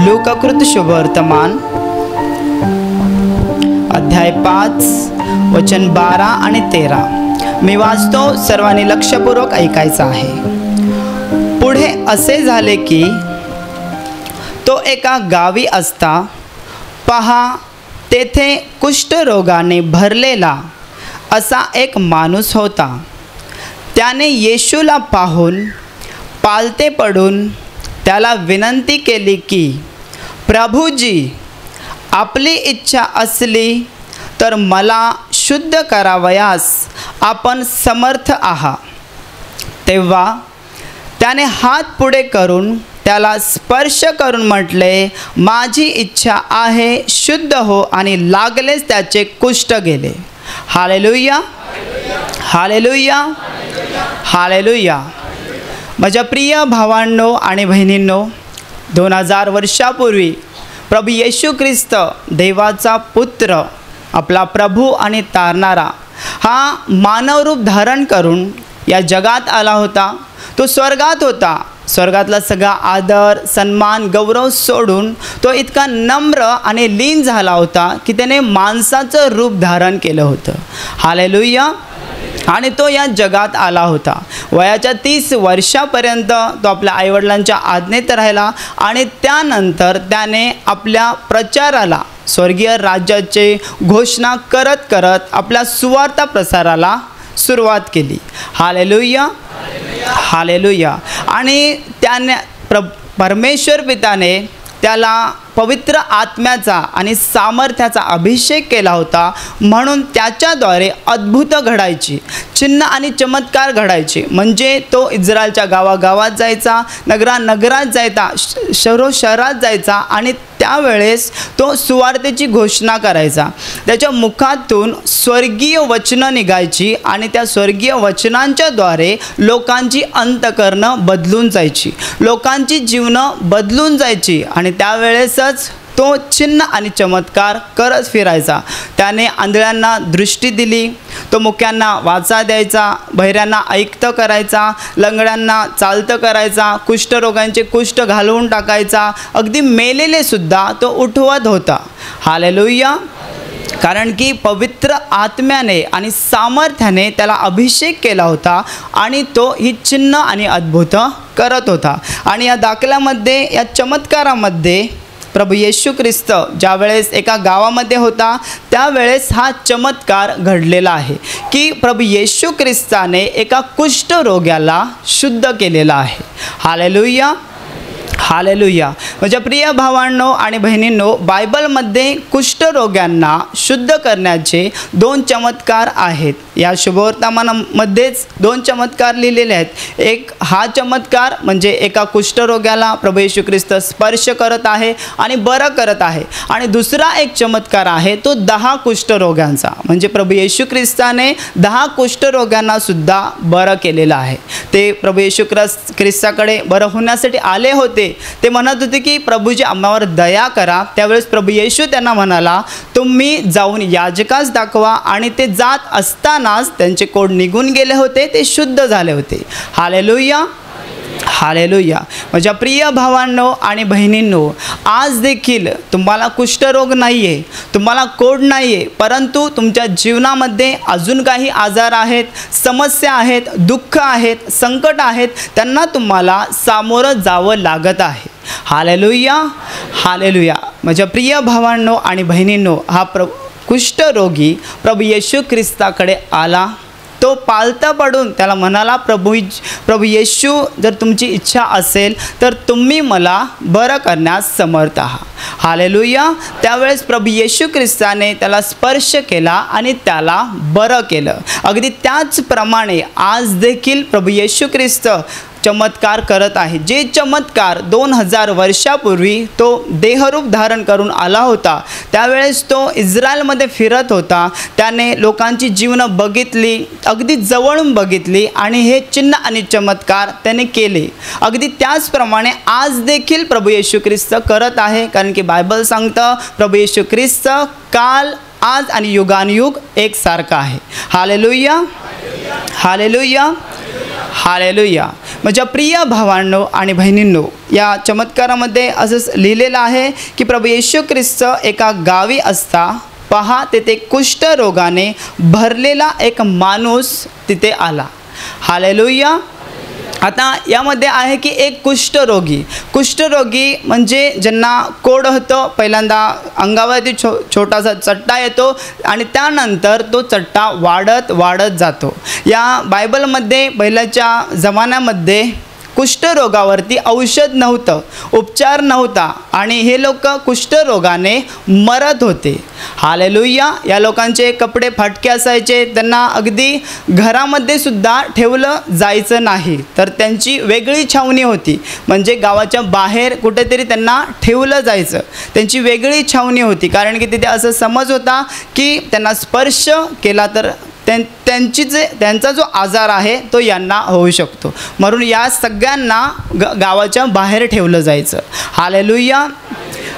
लूकाकृत शुभवर्तमान अध्याय 5 वचन 12 आणि 13 मी वाचतो, सर्वांनी लक्षपूर्वक ऐकायचं आहे। पुढे असे झाले की तो एका गावी असता, पहा तेथे कुष्ठरोगाने भरलेला असा एक माणूस होता। त्याने येशूला पाहून पालते पडून त्याला विनंती केली की, प्रभूजी, आपली इच्छा असली तर मला शुद्ध करावयास आपण समर्थ आहात। तेव्हा त्याने हात पुढे करून त्याला स्पर्श करून म्हटले, माझी इच्छा आहे, शुद्ध हो। आणि लागलेच त्याचे कुष्ठ गेले। Hallelujah, hallelujah, hallelujah. माझ्या प्रिय भावांनो आणि बहिणींनो, 2000 वर्षापूर्वी प्रभू येशू ख्रिस्त, देवाचा पुत्र, आपला प्रभू आणि तारणारा, हा मानवरूप धारण करून या जगात आला होता। तो स्वर्गात होता। स्वर्गातला सगळा आदर, सन्मान, गौरव सोडून तो इतका नम्र आणि लीन झाला होता की त्याने माणसाचं रूप धारण केलं होतं। हालेलुया। आणि तो या जगात आला होता। वयाच्या 30 वर्षापर्यंत तो आपल्या आईवडिलांच्या आज्ञेत राहिला आणि त्यानंतर त्याने आपल्या प्रचाराला, स्वर्गीय राज्याचे घोषणा करत करत आपल्या सुवार्ता प्रसाराला सुरुवात केली। Hallelujah, hallelujah. आणि त्याने परमेश्वर पिताने त्याला पवित्र आत्म्याचा आणि सामर्थ्याचा अभिषेक केला होता, म्हणून त्याच्याद्वारे अद्भुत घडायची, चिन्ह आणि चमत्कार घडायचे। म्हणजे तो इस्रायलच्या गावागावात जायचा, नगरात जायचा, शहरात जायचा आणि त्यावेळेस तो सुवार्तेची घोषणा करायचा। त्याच्या मुखातून स्वर्गीय वचनं निघायची आणि त्या स्वर्गीय वचनांच्याद्वारे लोकांची अंतःकरणं बदलून जायची, लोकांची जीवनं बदलून जायची आणि त्यावेळेसच तो चिन्ह आणि चमत्कार करत फिरायचा। त्याने आंधळ्यांना दृष्टी दिली, तो मुक्यांना वाचा द्यायचा, बहिऱ्यांना ऐकतं करायचा, लंगड्यांना चालतं करायचा, कुष्ठरोगांचे कुष्ठ घालवून टाकायचा, अगदी मेलेले सुद्धा तो उठवत होता। हालेलुया। कारण की पवित्र आत्म्याने आणि सामर्थ्याने त्याला अभिषेक केला होता आणि तो ही चिन्ह आणि अद्भुत करत होता। आणि या दाखल्यामध्ये, या चमत्कारामध्ये प्रभू येशू ख्रिस्त ज्यावेळेस एका गावामध्ये होता, त्यावेळेस हा चमत्कार घडलेला आहे की प्रभू येशू ख्रिस्ताने एका कुष्ठरोग्याला शुद्ध केलेला आहे। Hallelujah, hallelujah. माझ्या प्रिय भावांनो आणि बहिणींनो, बायबलमध्ये कुष्ठरोग्यांना शुद्ध करण्याचे 2 चमत्कार आहेत। या शुभवर्तमानामध्येच 2 चमत्कार लिहिलेले आहेत। एक हा चमत्कार म्हणजे एका कुष्ठरोग्याला प्रभू येशू ख्रिस्त स्पर्श करत आहे आणि बरं करत आहे, आणि दुसरा एक चमत्कार आहे तो 10 कुष्ठरोग्यांचा, म्हणजे प्रभू येशू ख्रिस्ताने 10 कुष्ठरोग्यांना सुद्धा बरं केलेलं आहे। ते प्रभू येशू ख्रिस्ताकडे बरं होण्यासाठी आले होते। ते म्हणत होते की प्रभूजी, आम्हावर दया करा। त्यावेळेस प्रभू येशू त्यांना म्हणाला, तुम्ही जाऊन याजकास दाखवा। आणि ते जात असतानाच त्यांचे कोड निघून गेले होते, ते शुद्ध झाले होते। Hallelujah, hallelujah. माझ्या प्रिय भावांनो आणि बहिणींनो, आज देखील तुम्हाला कुष्ठरोग नाही आहे, तुम्हाला कोड नाही आहे, परंतु तुमच्या जीवनामध्ये अजून काही आजार आहेत, समस्या आहेत, दुःख आहेत, संकट आहेत, त्यांना तुम्हाला सामोरं जावं लागत आहे। Hallelujah, hallelujah. माझ्या प्रिय भावांनो आणि बहिणींनो, हा कुष्ठरोगी प्रभू येशू ख्रिस्ताकडे आला। तो पालता पडून त्याला म्हणाला, प्रभू येशू, जर तुमची इच्छा असेल तर तुम्ही मला बरं करण्यास समर्थ आहात। हालेलुया। त्यावेळेस प्रभू येशू ख्रिस्ताने त्याला स्पर्श केला आणि त्याला बरं केलं। अगदी त्याचप्रमाणे आज देखील प्रभू येशू ख्रिस्त चमत्कार करत आहे। जे चमत्कार 2000 वर्षापूर्वी तो देहरूप धारण करून आला होता, त्यावेळेस तो इस्रायलमध्ये फिरत होता। त्याने लोकांची जीवनं बघितली, अगदी जवळून बघितली, आणि हे चिन्ह आणि चमत्कार त्याने केले। अगदी त्याचप्रमाणे आज देखील प्रभू येशू ख्रिस्त करत आहे, कारण की बायबल सांगतं प्रभू येशू ख्रिस्त काल, आज आणि युगानुयुग एकसारखा आहे। Hallelujah, hallelujah, hallelujah. माझ्या प्रिय भावांनो आणि बहिणींनो, या चमत्कारामध्ये असं लिहिलेलं आहे की प्रभू येशू ख्रिस्त एका गावी असता पहा तेथे कुष्ठरोगाने भरलेला एक माणूस तिथे आला. हालेलुया. आता यामध्ये आहे की एक कुष्ठरोगी म्हणजे ज्यांना कोड होतं, पहिल्यांदा अंगावरती छोटासा चट्टा येतो आणि त्यानंतर तो चट्टा वाढत जातो. या बायबलमध्ये पहिल्याच्या जमान्यामध्ये कुष्ठरोगावरती औषध नव्हतं, उपचार नव्हता आणि हे लोक कुष्ठरोगाने मरत होते. हालेलुया. या लोकांचे कपडे फाटके असायचे, त्यांना अगदी घरामध्ये सुद्धा ठेवलं जायचं नाही, तर त्यांची वेगळी छावणी होती. म्हणजे गावाच्या बाहेर कुठेतरी त्यांना ठेवलं जायचं, त्यांची वेगळी छावणी होती. कारण की तिथे असं समज होता की त्यांना स्पर्श केला तर त्यांचा जो आजार आहे तो यांना होऊ शकतो, म्हणून या सगळ्यांना गावाच्या बाहेर ठेवलं जायचं. हालेलुया.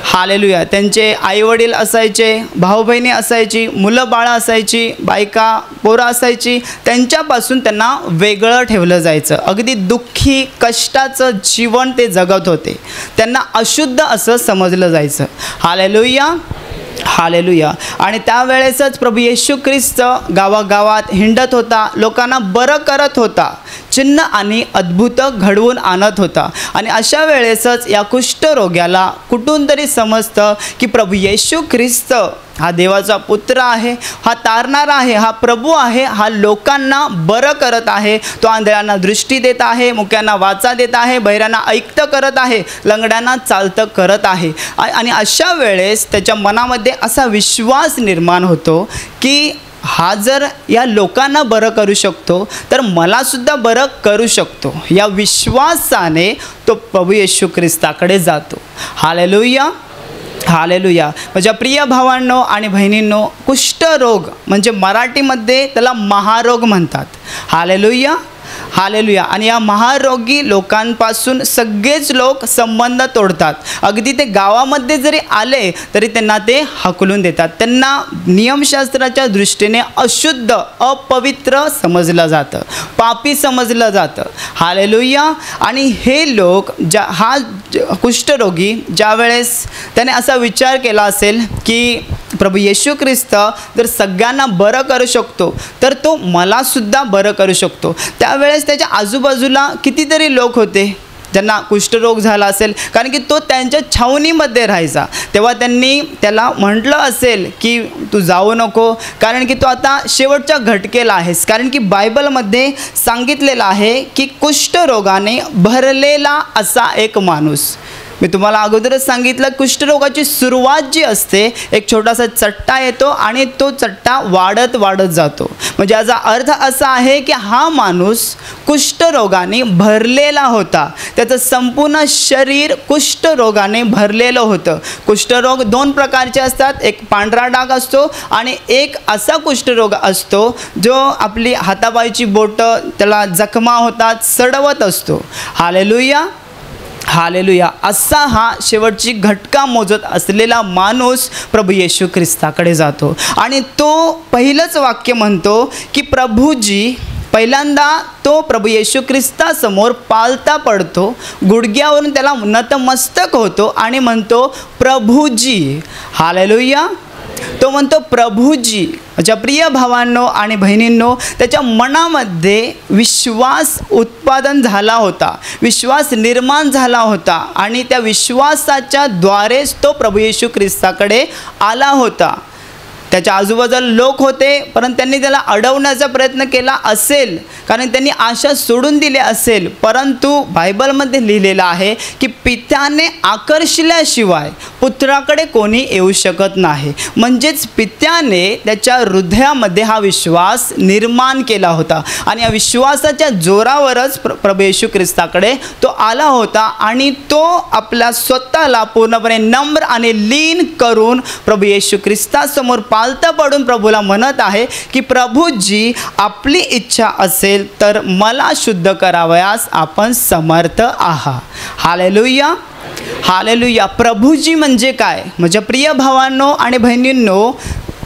हालेलुया. त्यांचे आईवडील असायचे, भाऊ बहिणी असायची, मुलं बाळं असायची, बायका पोरं असायची, त्यांच्यापासून त्यांना वेगळं ठेवलं जायचं. अगदी दुःखी कष्टाचं जीवन ते जगत होते, त्यांना अशुद्ध असं समजलं जायचं. हालेलुया. हालेलुया. आणि त्यावेळेसच प्रभू येशू ख्रिस्त गावागावात हिंडत होता, लोकांना बरं करत होता, चिन्ह आणि अद्भुत घडवून आणत होता. आणि अशा वेळेसच या कुष्ठरोग्याला कुठून तरी समजतं की प्रभू येशू ख्रिस्त हा देवाचा पुत्र आहे, हा तारणारा आहे, हा प्रभू आहे, हा लोकांना बरं करत आहे, तो आंधळ्यांना दृष्टी देत आहे, मुक्यांना वाचा देत आहे, बहिरांना ऐकतं करत आहे, लंगड्यांना चालतं करत आहे. आणि अशा वेळेस त्याच्या मनामध्ये असा विश्वास निर्माण होतो की हा जर या लोकांना बरं करू शकतो तर मलासुद्धा बरं करू शकतो. या विश्वासाने तो प्रभू येशू ख्रिस्ताकडे जातो. हालेलुया. हालेलुया. माझ्या प्रिय भावांनो आणि बहिणींनो, कुष्ठरोग म्हणजे मराठीमध्ये त्याला महारोग म्हणतात. हालेलुया. हालेलुया. आणि या महारोगी लोकांपासून सगळेच लोक संबंध तोडतात. अगदी ते गावामध्ये जरी आले तरी त्यांना ते हाकलून देतात. त्यांना नियमशास्त्राच्या दृष्टीने अशुद्ध, अपवित्र समजलं जातं, पापी समजलं जातं. हालेलुया. आणि हे लोक हा कुष्ठरोगी ज्या वेळेस त्याने असा विचार केला असेल की प्रभू येशू ख्रिस्त जर सगळ्यांना बरं करू शकतो तर तो मलासुद्धा बरं करू शकतो. त्यावेळेस त्याच्या आजूबाजूला कितीतरी लोक होते ज्यांना कुष्ठरोग झाला असेल, कारण की तो त्यांच्या छावणीमध्ये राहायचा. तेव्हा त्यांनी त्याला म्हटलं असेल की तू जाऊ नको, कारण की तो आता शेवटच्या घटकेला आहेस. कारण की बायबलमध्ये सांगितलेलं आहे की कुष्ठरोगाने भरलेला असा एक माणूस. मी तुम्हाला अगोदरच सांगितलं, कुष्ठरोगाची सुरुवात जी असते, एक छोटासा चट्टा येतो आणि तो चट्टा वाढत जातो. म्हणजे याचा अर्थ असा आहे की हा माणूस कुष्ठरोगाने भरलेला होता. त्याचं संपूर्ण शरीर कुष्ठरोगाने भरलेलं होतं. कुष्ठरोग दोन प्रकारचे असतात, एक पांढरा डाग असतो आणि एक असा कुष्ठरोग असतो जो आपली हातापायची बोटं त्याला जखमा होतात, सडवत असतो. हालेलुया. हालेलुया. असा हा शेवटची घटका मोजत असलेला माणूस प्रभू येशू ख्रिस्ताकडे जातो आणि तो पहिलंच वाक्य म्हणतो की प्रभूजी. पहिल्यांदा तो प्रभू येशू ख्रिस्तासमोर पालता पडतो, गुडघ्यावरून त्याला नतमस्तक होतो आणि म्हणतो प्रभूजी. हालेलुया. तो म्हणतो प्रभूजी. माझ्या प्रिय भावांनो आणि बहिणींनो, त्याच्या मनामध्ये विश्वास उत्पादन झाला होता, विश्वास निर्माण झाला होता आणि त्या विश्वासाच्या द्वारेच तो प्रभू येशू ख्रिस्ताकडे आला होता. त्याच्या आजूबाजूला लोक होते, परंतु त्यांनी त्याला अडवण्याचा प्रयत्न केला असेल, कारण त्यांनी आशा सोडून दिली असेल. परंतु बायबलमध्ये लिहिलेलं आहे की पित्याने आकर्षल्याशिवाय पुत्राकडे कोणी येऊ शकत नाही. म्हणजेच पित्याने त्याच्या हृदयामध्ये हा विश्वास निर्माण केला होता आणि या विश्वासाच्या जोरावरच प्रभू येशू ख्रिस्ताकडे तो आला होता आणि तो आपल्या स्वतःला पूर्णपणे नम्र आणि लीन करून प्रभू येशू ख्रिस्तासमोर पालता पडून प्रभूला म्हणत आहे की प्रभूजी, आपली इच्छा असेल तर मला शुद्ध करावयास आपण समर्थ आहात. हालेलुया. हालेलुया. प्रभूजी म्हणजे काय? माझ्या प्रिय भावांनो आणि बहिणींनो,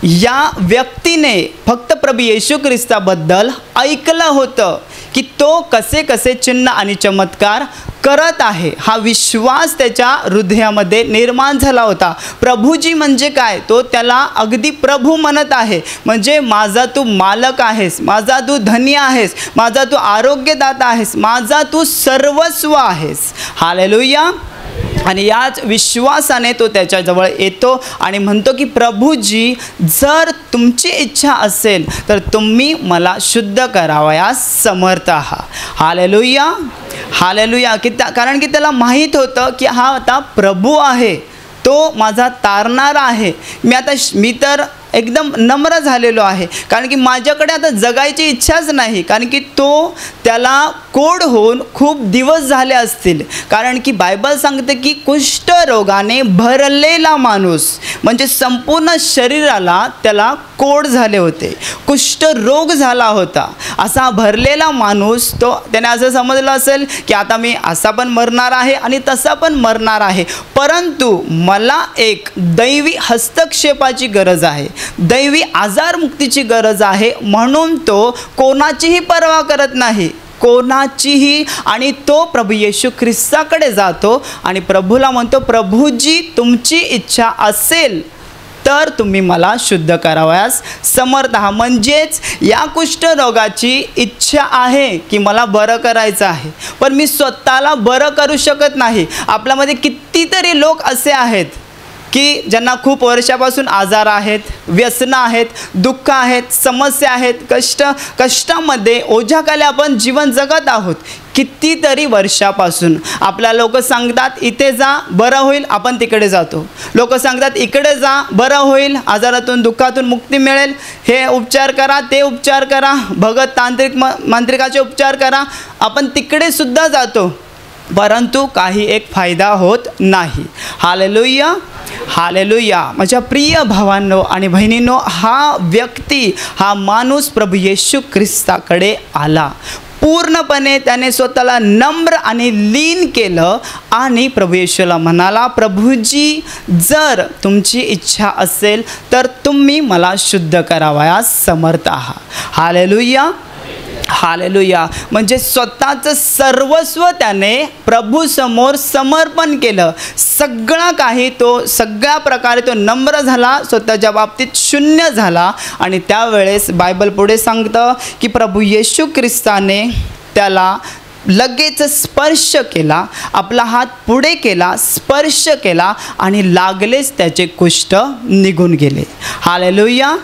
या व्यक्तीने फक्त प्रभू येशू ख्रिस्ताबद्दल ऐकलं होतं की तो कसे कसे चिन्ह आणि चमत्कार करत आहे, हा विश्वास त्याच्या हृदयामध्ये निर्माण झाला होता. प्रभूजी म्हणजे काय, तो त्याला अगदी प्रभू म्हणत आहे. म्हणजे माझा तू मालक आहेस, माझा तू धनी आहेस, माझा तू आरोग्यदाता आहेस, माझा तू सर्वस्व आहेस. हालेलुया. आणि याच विश्वासाने तो त्याच्याजवळ येतो आणि म्हणतो की प्रभूजी, जर तुमची इच्छा असेल तर तुम्ही मला शुद्ध करावयास समर्थ आहात. हालेलुया. हालेलुया. कारण की त्याला माहीत होतं की हा आता प्रभू आहे, तो माझा तारणारा आहे. मी तर एकदम नम्र झालेलो आहे, कारण की माझ्याकडे आता जगायची इच्छाच नाही. कारण की तो त्याला कोड होऊन खूप दिवस झाले असतील. कारण की बायबल सांगते की कुष्ठरोगाने भरलेला माणूस, म्हणजे संपूर्ण शरीराला त्याला कोड झाले होते, कुष्ठरोग झाला होता. असा भरलेला माणूस, त्याने असं समजलं असेल की आता मी असा पण मरणार आहे आणि तसा पण मरणार आहे, परंतु मला एक दैवी हस्तक्षेपाची गरज आहे, दैवी आजारमुक्तीची गरज आहे. म्हणून तो कोणाचीही पर्वा करत नाही, कोणाचीही. आणि तो प्रभू येशू ख्रिस्ताकडे जातो आणि प्रभूला म्हणतो, प्रभूजी, तुमची इच्छा असेल तर तुम्ही मला शुद्ध करावयास समर्थ आहात. म्हणजेच या कुष्ठरोगाची इच्छा आहे की मला बरं करायचं आहे, पण मी स्वतःला बरं करू शकत नाही. आपल्यामध्ये कितीतरी लोक असे आहेत की ज्यांना खूप वर्षापासून आजार आहेत, व्यसनं आहेत, दुःख आहेत, समस्या आहेत, कष्टामध्ये ओझ्याखाली आपण जीवन जगत आहोत. कितीतरी वर्षापासून आपल्या लोक सांगतात इथे जा बरं होईल, आपण तिकडे जातो. लोक सांगतात इकडे जा बरं होईल, आजारातून दुःखातून मुक्ती मिळेल, हे उपचार करा, ते उपचार करा, भगत मांत्रिकाचे उपचार करा, आपण तिकडे सुद्धा जातो, परंतु काही एक फायदा होत नाही. हालेलुया. हालेलुया. माझ्या प्रिय भावांनो आणि बहिणींनो, हा व्यक्ती, हा माणूस प्रभू येशू ख्रिस्ताकडे आला. पूर्णपणे त्याने स्वतःला नम्र आणि लीन केलं आणि प्रभू येशूला म्हणाला, प्रभूजी, जर तुमची इच्छा असेल तर तुम्ही मला शुद्ध करावयास समर्थ आहात. हालेलुया. हालेलुया. म्हणजे स्वतःचं सर्वस्व त्याने प्रभूसमोर समर्पण केलं. सगळं काही तो, सगळ्या प्रकारे तो नम्र झाला, स्वतःच्या बाबतीत शून्य झाला. आणि त्यावेळेस बायबल पुढे सांगतं की प्रभू येशू ख्रिस्ताने त्याला लगेच स्पर्श केला, आपला हात पुढे केला, स्पर्श केला आणि लागलेच त्याचे कुष्ठ निघून गेले. हालेलुया.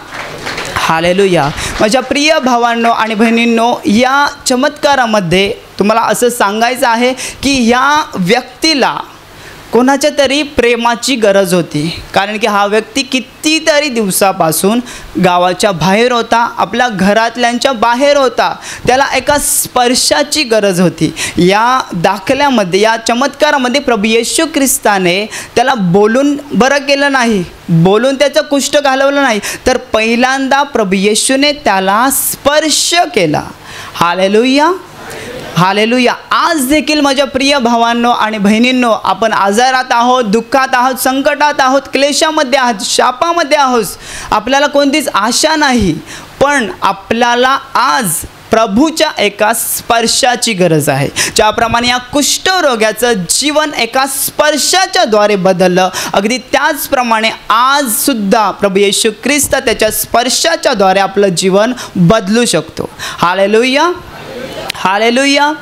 हालेलुया. माझ्या प्रिय भावांनो आणि बहिणींनो, या चमत्कारामध्ये तुम्हाला असं सांगायचं आहे की या व्यक्तीला कोणाच्या तरी प्रेमाची गरज होती. कारण की हा व्यक्ती कितीतरी दिवसापासून गावाच्या बाहेर होता, आपल्या घरातल्यांच्या बाहेर होता. त्याला एका स्पर्शाची गरज होती. या दाखल्यामध्ये, या चमत्कारामध्ये प्रभू येशू ख्रिस्ताने त्याला बोलून बरं केलं नाही, बोलून त्याचं कुष्ठ घालवलं नाही, तर पहिल्यांदा प्रभू येशूने त्याला स्पर्श केला. हालेलुया. हालेलुया. आज देखील माझ्या प्रिय भावांनो आणि बहिणींनो, आपण आजारात आहोत, दुःखात आहोत, संकटात आहोत, क्लेशामध्ये आहोत, शापामध्ये आहोत, आपल्याला कोणतीच आशा नाही, पण आपल्याला आज प्रभूच्या एका स्पर्शाची गरज आहे. ज्याप्रमाणे या कुष्ठरोग्याचं जीवन एका स्पर्शाच्या द्वारे बदललं, अगदी त्याचप्रमाणे आज सुद्धा प्रभू येशू ख्रिस्त त्याच्या स्पर्शाच्या द्वारे आपलं जीवन बदलू शकतो. हालेलुया. हालेलुया.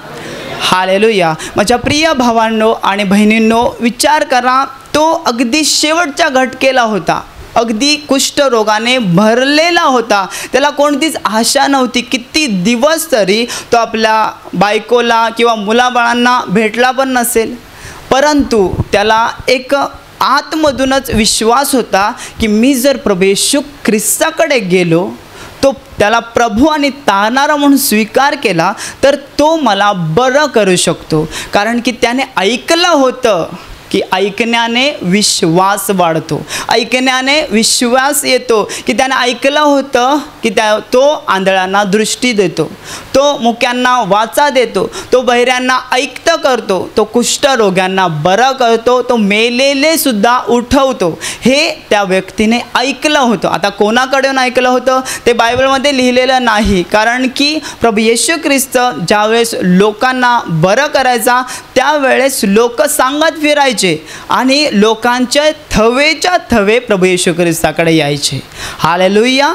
हालेलुया. माझ्या प्रिय भावांनो आणि बहिणींनो, विचार करा, तो अगदी शेवटच्या घटकेला होता, अगदी कुष्ठरोगाने भरलेला होता, त्याला कोणतीच आशा नव्हती. किती दिवस तरी तो आपल्या बायकोला किंवा मुलाबाळांना भेटला पण नसेल, परंतु त्याला एक आतमधूनच विश्वास होता की मी जर प्रभू येशू ख्रिस्ताकडे गेलो, तो त्याला प्रभू आणि तारणारा म्हणून स्वीकार केला, तर तो मला बरं करू शकतो. कारण की त्याने ऐकलं होतं की ऐकण्याने विश्वास वाढतो, ऐकण्याने विश्वास येतो, की त्याने ऐकलं होतं की तो आंधळ्यांना दृष्टी देतो, तो मुक्यांना वाचा देतो, तो बहिऱ्यांना ऐकतं करतो, तो कुष्ठरोग्यांना बरं करतो, तो मेलेले सुद्धा उठवतो. हे त्या व्यक्तीने ऐकलं होतं. आता कोणाकडून ऐकलं होतं ते बायबलमध्ये लिहिलेलं नाही, कारण की प्रभू येशू ख्रिस्त ज्यावेळेस लोकांना बरं करायचा त्यावेळेस लोक सांगत फिरायचे आणि लोकांच्या थवेच्या थवे प्रभू येशू ख्रिस्ताकडे यायचे. Hallelujah,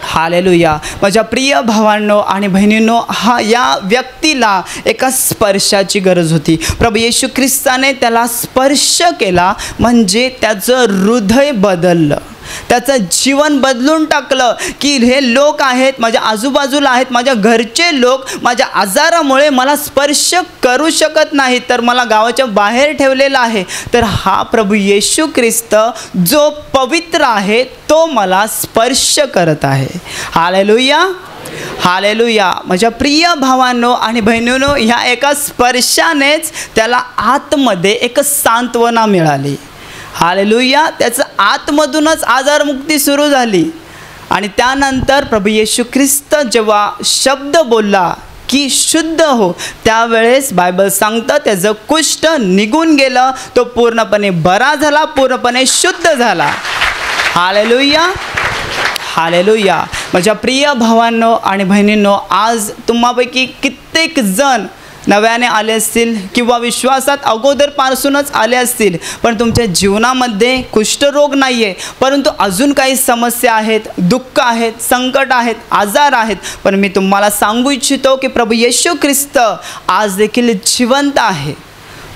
hallelujah. माझ्या प्रिय भावांनो आणि बहिणींनो, या व्यक्तीला एका स्पर्शाची गरज होती. प्रभू येशू ख्रिस्ताने त्याला स्पर्श केला म्हणजे त्याचं हृदय बदललं, त्याचं जीवन बदलून टाकलं, की हे लोक आहेत माझ्या आजूबाजूला आहेत, माझ्या घरचे लोक माझ्या आजारामुळे मला स्पर्श करू शकत नाहीत, तर मला गावाच्या बाहेर ठेवलेला आहे, तर हा प्रभू येशू ख्रिस्त जो पवित्र आहे तो मला स्पर्श करत आहे. Hallelujah, hallelujah. माझ्या प्रिय भावांनो आणि बहिणींनो, ह्या एका स्पर्शानेच त्याला आतमध्ये एक सांत्वना मिळाली. हालेलुया. त्याचं आतमधूनच आजारमुक्ती सुरू झाली. आणि त्यानंतर प्रभू येशू ख्रिस्त जेव्हा शब्द बोलला की शुद्ध हो, त्यावेळेस बायबल सांगतं त्याचं कुष्ठ निघून गेलं, तो पूर्णपणे बरा झाला, पूर्णपणे शुद्ध झाला. Hallelujah, hallelujah. माझ्या प्रिय भावांनो आणि बहिणींनो, आज तुम्हापैकी कित्येक जण नव्याने आले असतील किंवा विश्वासात अगोदरपासूनच आले असतील, पण तुमच्या जीवनामध्ये कुष्ठरोग नाही आहे, परंतु अजून काही समस्या आहेत, दुःख आहेत, संकट आहेत, आजार आहेत. पण मी तुम्हाला सांगू इच्छितो की प्रभू येशू ख्रिस्त आज देखील जिवंत आहे.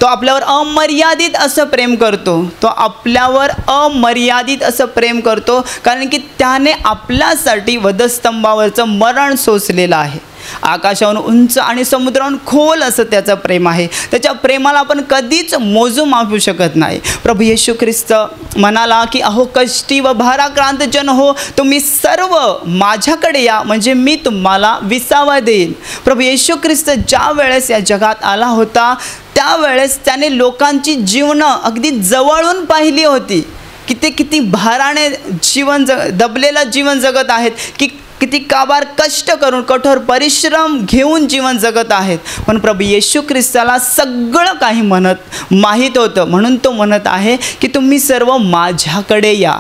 तो आपल्यावर अमर्यादित असं प्रेम करतो, तो आपल्यावर अमर्यादित असं प्रेम करतो, कारण की त्याने आपल्यासाठी वधस्तंभावरचं मरण सोसलेलं आहे. आकाशाहून उंच आणि समुद्राहून खोल असं त्याचं प्रेम आहे. त्याच्या प्रेमाला आपण कधीच मोजू मापू शकत नाही. प्रभू येशू ख्रिस्त म्हणाला की अहो कष्टी व भाराक्रांत जन हो, तुम्ही सर्व माझ्याकडे या, म्हणजे मी तुम्हाला विसावा देईन. प्रभू येशू ख्रिस्त ज्या वेळेस या जगात आला होता त्यावेळेस त्याने लोकांची जीवनं अगदी जवळून पाहिली होती, की ते किती भाराने जीवन दबलेलं जीवन जगत आहेत, की किती काबार कष्ट करून कठोर परिश्रम घेऊन जीवन जगत आहेत. पण प्रभू येशू ख्रिस्ताला सगळं काही माहीत होतं, म्हणून तो म्हणत आहे की तुम्ही सर्व माझ्याकडे या.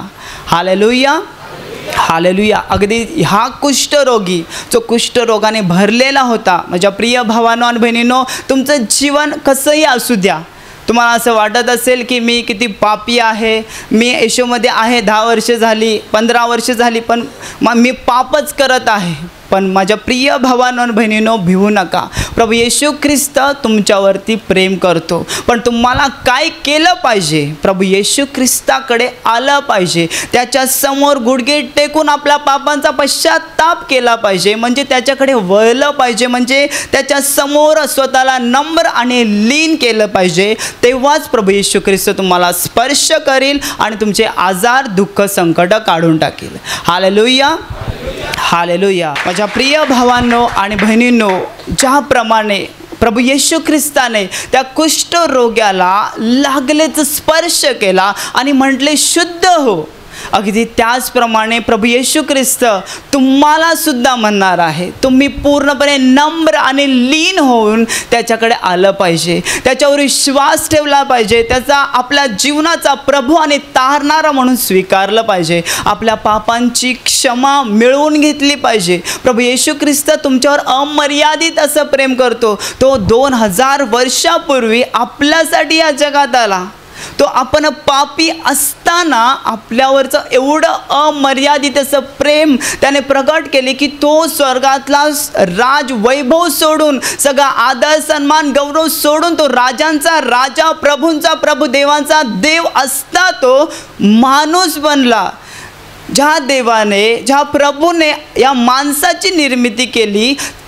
Hallelujah, hallelujah. अगदी हा कुष्ठरोगी जो कुष्ठरोगाने भरलेला होता, माझ्या प्रिय भावांनो आणि बहिणींनो, तुमचं जीवन कसंही असू द्या, तुम्हाला असं वाटत असेल की मी किती पापी आहे, मी येशूमध्ये आहे 10 वर्ष झाली, 15 वर्ष झाली, पण मी पापच करत आहे, पण माझ्या प्रिय भावांनो आणि बहिणींनो, भिवू नका. प्रभू येशू ख्रिस्त तुमच्यावरती प्रेम करतो, पण तुम्हाला काय केलं पाहिजे? प्रभू येशू ख्रिस्ताकडे आलं पाहिजे, त्याच्या समोर गुडघे टेकून आपल्या पापांचा पश्चाताप केला पाहिजे, म्हणजे त्याच्याकडे वळलं पाहिजे, म्हणजे त्याच्या समोर स्वतःला नम्र आणि लीन केलं पाहिजे. तेव्हाच प्रभू येशू ख्रिस्त तुम्हाला स्पर्श करील आणि तुमचे आजार, दुःख, संकट काढून टाकेल. Hallelujah, hallelujah. माझ्या प्रिय भावांनो आणि बहिणींनो, ज्याप्रमाणे प्रभू येशू ख्रिस्ताने त्या कुष्ठरोग्याला लागलेच स्पर्श केला आणि म्हटले शुद्ध हो, अगदी त्याचप्रमाणे प्रभू येशू ख्रिस्त तुम्हाला सुद्धा म्हणणार आहे, तुम्ही पूर्णपणे नम्र आणि लीन होऊन त्याच्याकडे आलं पाहिजे, त्याच्यावर विश्वास ठेवला पाहिजे, त्याचा आपल्या जीवनाचा प्रभू आणि तारणारा म्हणून स्वीकारलं पाहिजे, आपल्या पापांची क्षमा मिळवून घेतली पाहिजे. प्रभू येशू ख्रिस्त तुमच्यावर अमर्यादित असं प्रेम करतो. तो 2000 वर्षापूर्वी आपल्यासाठी या जगात आला. तो आपण पापी असताना आपल्यावरचं एवढं अमर्यादित असं प्रेम त्याने प्रकट केले की तो स्वर्गातला राज वैभव सोडून, सगळा आदर सन्मान गौरव सोडून, तो राजांचा राजा, प्रभूंचा प्रभू, देवांचा देव असता तो माणूस बनला. ज्या देवाने, ज्या प्रभूने या माणसाची निर्मिती केली,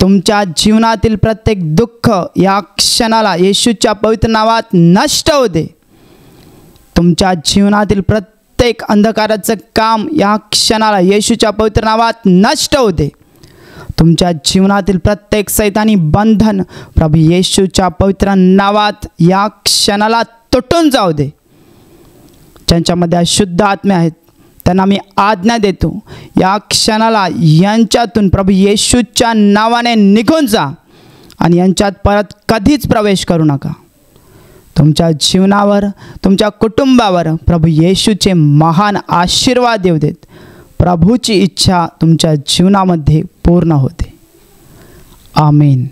तुमच्या जीवनातील प्रत्येक दुःख या क्षणाला येशूच्या पवित्र नावात नष्ट होऊ दे. तुमच्या जीवनातील प्रत्येक अंधकाराचं काम या क्षणाला येशूच्या पवित्र नावात नष्ट होऊ दे. तुमच्या जीवनातील प्रत्येक सैतानी बंधन प्रभू येशूच्या पवित्र नावात या क्षणाला तुटून जाऊ दे. ज्यांच्यामध्ये अशुद्ध आत्मे आहेत त्यांना मी आज्ञा देतो, या क्षणाला यांच्यातून प्रभू येशूच्या नावाने निघून जा आणि यांच्यात परत कधीच प्रवेश करू नका. तुमच्या जीवनावर, तुमच्या कुटुंबावर प्रभू येशूचे महान आशीर्वाद येऊ देत. प्रभूची इच्छा तुमच्या जीवनामध्ये पूर्ण होते. आमेन.